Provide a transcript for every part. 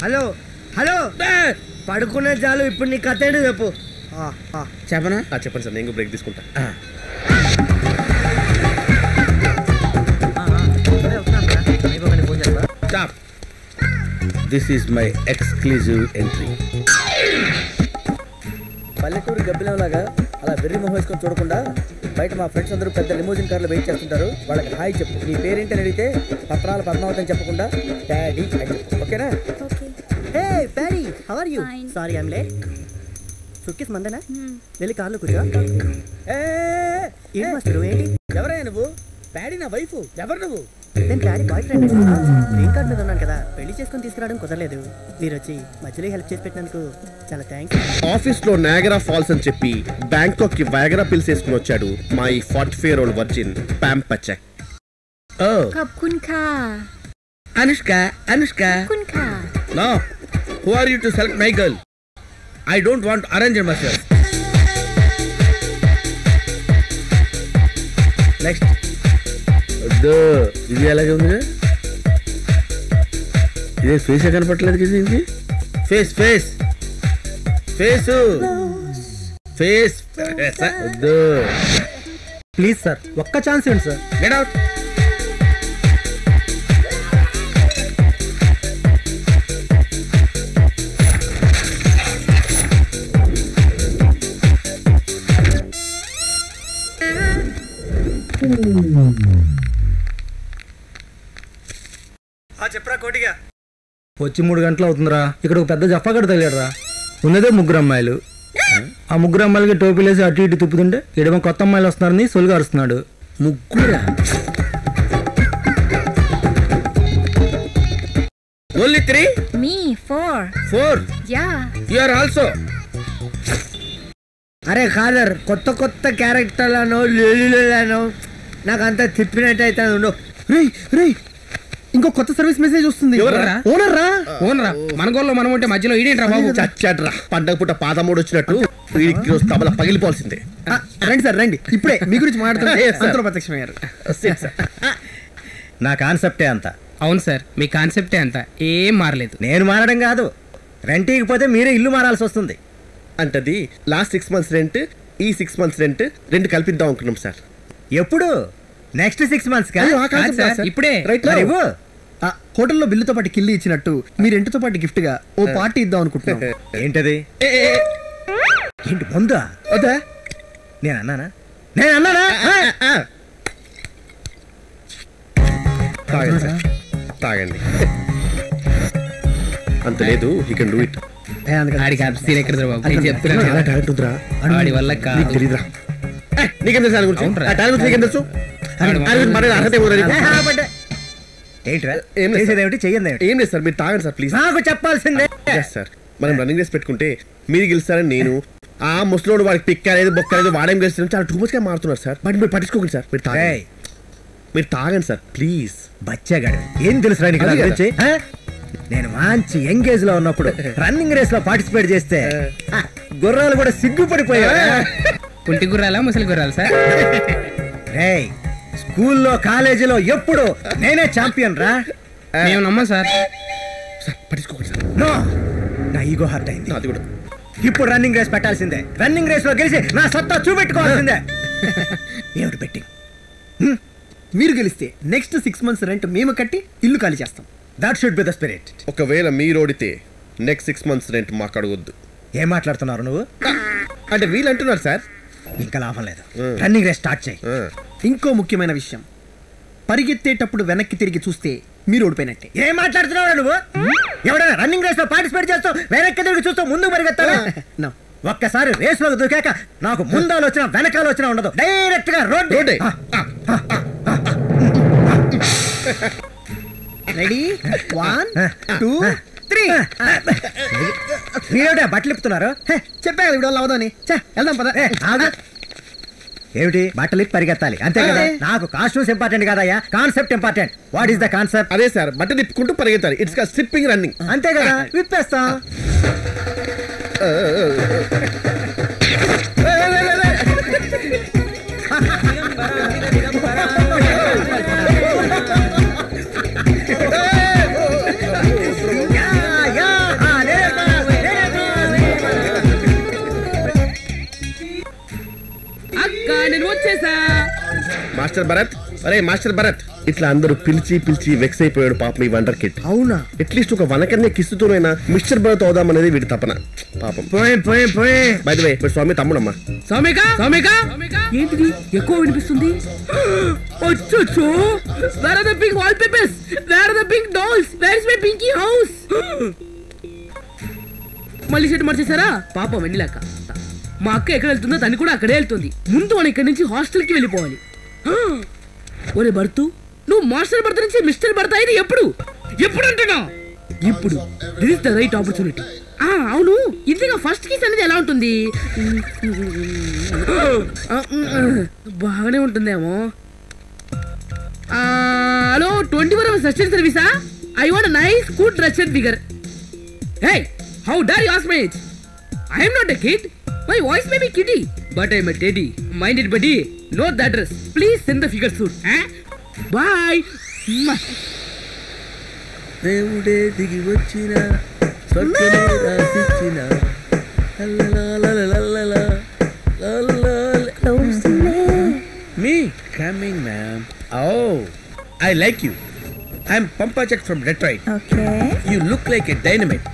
Hello hello పడుకునే చాలు. ఇప్పుడు నీ కథ ఏంటో చెప్పు. చెప్పనా? చెప్పండి సార్, నేను బ్రేక్ తీసుకుంటా. Stop. This is my exclusive entry. పల్లెటూరు గబ్బిలంలాగా అలా వెర్రి మొహం వేసుకొని చూడకుండా బయట మా ఫ్రెండ్స్ అందరూ పెద్ద లిమోజిన్ కార్లో వెయిట్ చేస్తుంటారు. వాళ్ళకి హాయ్ చెప్పు. నీ పేరేంటి అని అడిగితే పత్రాల పద్మావతి అని చెప్పకుండా డాడీ అని చెప్పు. ఓకేనా? Hey daddy, how are you? Sorry I am late. Suitcase మందేనా? వెళ్ళి కార్లో కూర్చో. ఏంటి మాస్టర్ ఏంటి? ఎవరయ్యా నువ్వు? డాడీ నా వైఫ్. ఎవరు నువ్వు? నేను daddy boy friend. Green card మీద ఉన్నాను కదా, పెళ్లి చేసుకొని తీసుకురావడం కుదరలేదు. మీరు వచ్చి మధ్యలో హెల్ప్ చేసి పెట్టినందుకు చాలా థ్యాంక్స్. ఆఫీస్ లో నయాగరా ఫాల్స్ అని చెప్పి బ్యాంకాక్ కి వయాగరా పిల్స్ వేసుకుని వచ్చాడు మా ఈ 44 year old వర్జిన్ ప్యామ్ పచెక్. Anushka. No. Who are you to select my girl? I don't want arranged myself. Next. ఇది ఎలాగే ఉంది? ఇదే ఫేస్ కనపట్లేదు కదా దీనికి. ఫేస్ ప్లీజ్ సార్, ఒక్క ఛాన్స్ ఇవ్వండి సార్. Get out. చెప్పరా కోటిగా. వచ్చి 3 గంటలు అవుతుందిరా. ఇక్కడ ఒక పెద్ద జఫాగడ తగిలాడురా. ఉన్నదే 3 అమ్మాయిలు. ఆ 3 అమ్మాయిలకి టోపీలేసి అటు ఇటు తిప్పుతుంటే ఇడమ కొత్త అమ్మాయిలు వస్తున్నారని సొలుగా అరుస్తున్నాడు. 3. Only 3? Me, 4. 4? Yeah. You are also. అరే కాదర్, కొత్త క్యారెక్టర్లను లేను నాకు అంతా తిప్పినట్టు అయితే ఉండు. రేయ్ ఇంకో కొత్త సర్వీస్ మెసేజ్ వస్తుంది. ఓనరా మన గోల్లో మనం ఉంటే మధ్యలో ఈడేంట్రా బాబు. చచ్చాడ్రా, పండగ పూట పాదమూడు వచ్చినట్టు వీడికి రోజు తబల పగిలిపోవాల్సిందే. రండి సార్ రండి, ఇప్పుడే మీ గురించి మాట్లాడుతుంటే ప్రత్యక్షమయ్యారు. నా కాన్సెప్టే అంత. అవును సార్, మీ కాన్సెప్టే అంత, ఏం మారలేదు. నేను మారడం కాదు, రెంట్ ఇకపోతే మీరే ఇల్లు మారాల్సి వస్తుంది. అంటది లాస్ట్ 6 months రెంట్, ఈ 6 months రెంట్ 2 కలిపిద్దాం అనుకున్నాం సార్. ఎప్పుడు? నెక్స్ట్ 6 months ఇప్పుడే హోటల్లో బిల్లుతో పాటు కిల్లి ఇచ్చినట్టు మీ రెంట్తో పాటు గిఫ్ట్ గా ఓ పార్టీ ఇద్దాం అనుకుంటున్నాం. ఏంటది? ఏంటి ముందా? వద్దా? నేను అన్నానా? తాగండి. అంత లేదు, హీ కెన్ డూ ఇట్. వాడి వల్ల తెలీదురా. నీకేం తెలుసు? నీకేం తెలుసు? ఏం లేదు సార్, మీరు తాగండి సార్ ప్లీజ్. నాకు చెప్పాల్సిందే సార్. మనం రన్నింగ్ రేస్ పెట్టుకుంటే మీరు గెలుస్తారని నేను, ఆ ముసలోడు వాడికి పిక్కలేదు బొక్కలేదు వాడేం గెలుస్తారని చాలా టూ మచ్ గా మారుతున్నారు సార్. బట్ మీరు పట్టించుకోకండి సార్, మీరు తాగండి సార్ ప్లీజ్. బచ్చాగాడు ఏం తెలుసు రాని గురించి? నేను మంచి ఎంగేజ్ లో ఉన్నప్పుడు రన్నింగ్ రేస్ లో పార్టిసిపేట్ చేస్తే గుర్రాలు కూడా సిగ్గుపడిపోయా. కుంటి గుర్రాలా ముసలి గుర్రాలు సార్? స్కూల్లో కాలేజీలో ఎప్పుడు నేనే ఛాంపియన్ రా. మేము నమ్మం సార్. పట్టించుకోకండి సార్. నో, నా ఈగో హర్ట్ అయింది. అది కూడా ఇప్పుడు రన్నింగ్ రేస్ పెట్టాల్సిందే. రన్నింగ్ రేస్ లో గెలిచి నా సత్తా చూపెట్టుకోవాల్సిందే. ఏమిటి బెట్టింగ్? మీరు గెలిస్తే నెక్స్ట్ 6 months రెంట్ మేము కట్టి ఇల్లు ఖాళీ చేస్తాం. That should be the spirit. ఒకవేళ మీరు ఓడితే నెక్స్ట్ 6 months రెంట్ మాకు అడగొద్దు. ఏం మాట్లాడుతున్నారు నువ్వు? అంటే వీళ్ళు అంటున్నారు సార్. ఇంకా లాభం లేదు, రన్నింగ్ రేస్ స్టార్ట్ చేయి. ఇంకో ముఖ్యమైన విషయం, పరిగెత్తేటప్పుడు వెనక్కి తిరిగి చూస్తే మీరు ఓడిపోయినట్టే. ఏం మాట్లాడుతున్నావు నువ్వు? ఎవడైనా రన్నింగ్ రేస్ లో పార్టిసిపేట్ చేస్తావు, వెనక్కి తిరిగి చూస్తూ ముందుకు పరిగెత్తాను. ఒక్కసారి రేస్ లో దూకాక నాకు ముందాలు వచ్చినా వెనకాల వచ్చినా ఉండదు, డైరెక్ట్ గా రోడ్డు. రెడీ? 1 2 3. మీరేమిటా బట్టలు ఇప్పుతున్నారు? చెప్పాను ఇప్పుడు అవదని. వెళ్దాం పద. ఏమిటి బట్టలు ఇప్పి పరిగెత్తాలి అంతే కదా? నాకు కాస్ట్యూమ్స్ ఇంపార్టెంట్ కాదయ్యా, concept important. What is the concept? అదే సార్, బట్టలు తిప్పుకుంటూ పరిగెత్తాలి. It's called slipping running. అంతే కదా, విప్పేస్తా. మాస్టర్ భరత్, అరే మాస్టర్ భరత్, ఇట్లా అందరూ పిలిచి పిలిచి వెక్స్ అయిపోయాడు పాపం ఈ వండర్ కిడ్. అవునా? అట్లీస్ట్ ఒక వనకన్య కిస్తుతోనైనా మిస్టర్ భరత్ అవుదాం అనేది వీడి తపన. పాపం. పోయి బై ది వే ఇప్పుడు స్వామి తమ్ముడమ్మా. సౌమిక ఏంటిది ఎక్కువ వినిపిస్తుంది? అచ్చచ్చో, where are the pink wallpapers, where are the pink dolls, where is my pinky house? మళ్ళీ సెట్ మార్చేసారా? పాపం వెన్నెలక్క. మా అక్క ఎక్కడ వెళ్తుందో తను కూడా అక్కడే వెళ్తుంది. ముందు మనం ఇక్కడి నుంచి హాస్టల్కి వెళ్ళిపోవాలి. ఒరే భర్తు, నువ్వు మాస్టర్ భర్త నుంచి మిస్టర్ భర్త అయింది ఎప్పుడు అంటున్నా? ఇప్పుడు this is the right opportunity. అవును, ఇంతగా ఫస్ట్ కిస్ అనేది ఎలా ఉంటుంది? బాగానే ఉంటుందేమో. హలో, 24 hours assistant సర్వీసా? I want nice good dressed figure. Hey, how dare you ask my age? I am not a kid. My voice may be kiddie, but I am a teddy. Mind it, buddy. Note the address. Please send the figure soon. Bye. దేవుడే దిగి వచ్చిన స్వర్గమే రాసిచ్చిన మీ coming ma'am. Oh, I like you. I'm పంపాచక్ from Detroit. Okay. You look like a dynamite.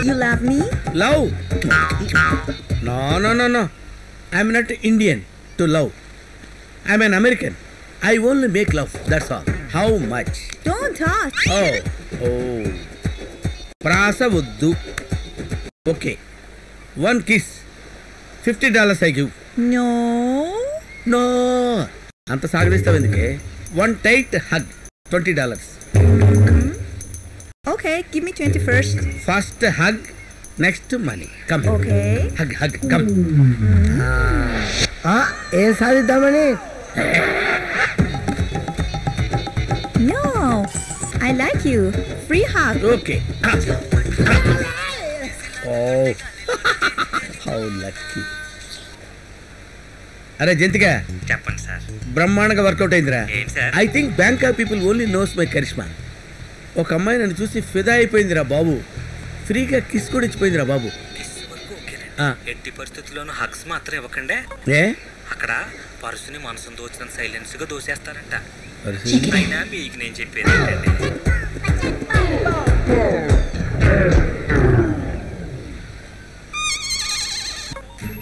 You love me? Love? No. I'm not Indian to love. I'm an American. I only make love. That's all. How much? Don't touch. Oh. Prasa vuddu. Okay. One kiss. $50 I give. No. Anta sagadistavendike. One tight hug. $20. Okay, give me 20 first. First hug, next money. Come. Okay. Hug, come. ఏం సాధిద్దామని? No, I like you. Free hug. Okay. Oh, how lucky. అరే జంతిక, చెప్పండి sir. బ్రహ్మాండంగా work out అయిందిరా. ఏంటి sir? I think Bangkok people only knows my Karishma. ఒక అమ్మాయి నన్ను చూసి ఫిదా అయిపోయిందిరా బాబు. ఫ్రీగా కిస్ కూడా ఇచ్చిపోయిందిరా బాబు. ఎట్టి పరిస్థితుల్లోనూ హగ్స్ మాత్రం ఇవ్వకండి. ఏ అక్కడ పర్సుని మనసును దోచిన సైలెన్స్ గా దోసేస్తారంట. అయినా మీకు నేను చెప్పేది ఏంటండి,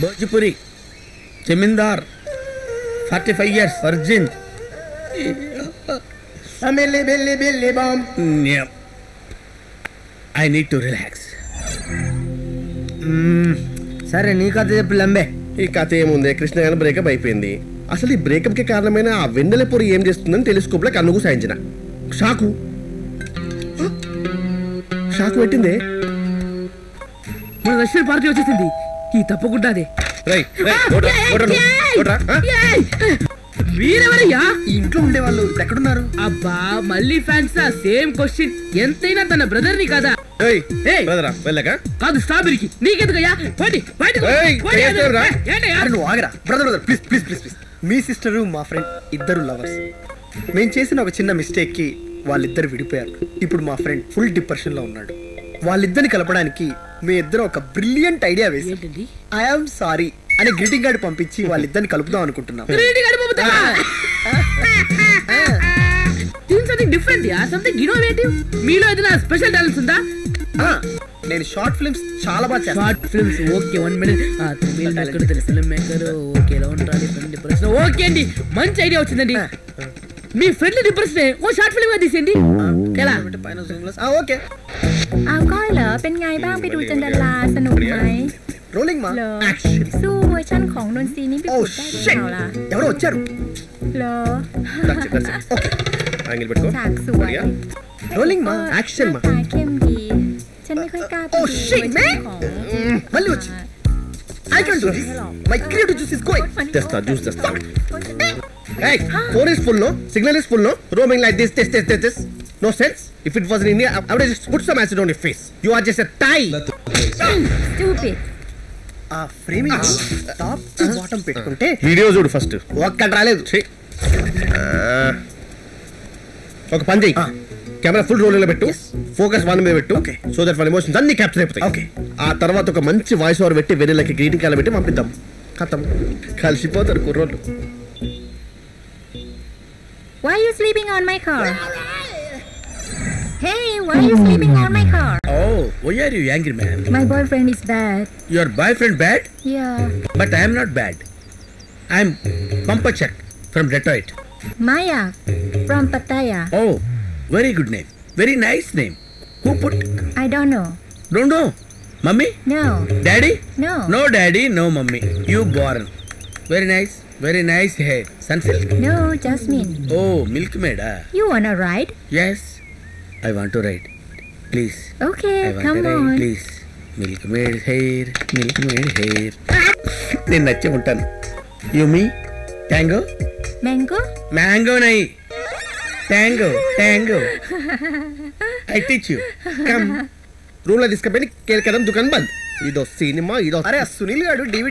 భోజ్పురి జమీందార్ 45 years virgin. I need to relax. సరే, నీ కథ చెప్పు లంబే. ఈ కథ ఏముంది, కృష్ణ గారి బ్రేకప్ అయిపోయింది. అసలు ఈ బ్రేకప్ కి కారణమైన ఆ వెన్నెల పొరి ఏం చేస్తుందని టెలిస్కోప్ లో కన్నుకు సాయించిన షాకు పెట్టిందే. మన రష్యన్ పార్టీ వచ్చేసింది. ఈ తప్పకుండా అదే. వీరెవరయ్యా? ఇంట్లో ఉండేవాళ్ళు ఎక్కడున్నారు? అబ్బా, మళ్ళీ ఫ్యాన్స్ సేమ్ క్వశ్చన్. ఎంతైనా తన బ్రదర్ ని కదా. వెళ్ళక కాదు, స్ట్రాబెరీకి నీకెందుకయ్యా? నువ్వు ఆగరా బ్రదర్, ప్లీజ్. మీ సిస్టరు మా ఫ్రెండ్ ఇద్దరు లవర్స్. మేము చేసిన ఒక చిన్న మిస్టేక్ కి వాళ్ళిద్దరు విడిపోయారు. ఇప్పుడు మా ఫ్రెండ్ ఫుల్ డిప్రెషన్ లో ఉన్నాడు. వాళ్ళిద్దరిని కలపడానికి మీ ఇద్దరు ఒక బ్రిలియంట్ ఐడియా వేసి ఐఎమ్ సారీ అని గ్రీటింగ్ కార్డు పంపించి వాళ్ళిద్దరిని కలుపుదాం అనుకుంటున్నాం. మీలో ఏదైనా స్పెషల్ టాలెంట్స్ ఉందా? నేను షార్ట్ ఫిల్మ్స్ చాలా బాగా చేస్తాను. Short films okay. 1 minute. Film maker okay. ఎలా ఉంటారు ఫ్రెండ్ డిప్రెషన్? ఓకే అండి, మంచి ఐడియా వచ్చిందండి. మీ ఫ్రెండ్ డిప్రెషన్ ఓ షార్ట్ ఫిల్మ్ గా తీసేయండి. ఎలా? ఓకే. เอาก้อยเหรอเป็นไงบ้างไปดูจันดาราสนุกไหม రోలింగ్ మా.เหรอสู้เวอร์ชันของนนทรีนี่ไปกดได้หรือเปล่าล่ะ ఎవరో వచ్చారు. เหรอ పెట్టుకో. ฉากสวย రోలింగ్ మా. యాక్షన్ మా.ตาเข้มดีฉันไม่ค่อยกล้าไปดูเวอร์ชันของ మళ్ళీ వచ్చి I can't do this. My creative juice is going. తెస్తా, జ్యూస్ తెస్తా. Phone is full, no? Signal is full, no? Roaming like this. No sense. If it was in India, I would have just put some acid on your face. You are just a tie. stupid ఆ framing top to bottom పెట్టుకుంటే video చూడు first. ఒక్కటి రాలేదు. ఒక పని చెయ్యి, camera full role లో పెట్టు, ఫోకస్ వన్ మీద పెట్టు, Okay. సో దట్ వాళ్ళ ఎమోషన్స్ అన్ని క్యాప్చర్ అయిపోతాయి. Okay. ఆ తర్వాత ఒక మంచి వాయిస్ ఓవర్ పెట్టి వెన్నెలకి గ్రీటింగ్ కార్డు పెట్టి పంపిద్దాం. ఖతం, కలిసిపోతారు కుర్రోళ్ళు. Why are you sleeping on my car? Hey, why are you sleeping on my car? Oh, why are you angry, man? My boyfriend is bad. Your boyfriend bad? Yeah. But I am not bad. I am Pampachak from Detroit. Maya from Pattaya. Oh, very good name. Very nice name. Who put? I don't know. Don't know. Mummy? No. Daddy? No. No daddy, no mummy. You born. Very nice. Very nice hair. Sunsilk? No, Jasmine. Oh, milkmaid. Ah. You wanna ride? Yes. I want to ride. Please. Okay, I want come to ride. on. Please. Milkmaid hair. Milkmaid hair. నేను నచ్చే ఉంటాను. You me? Tango? Mango? Mango nahi. Tango. Tango. I teach you. Come. Room లో తీసుకుపోయి కేల్కడం దుకాణం బంద్. ఇదో cinema ఇదో అరే ఆ సునీల్ గారు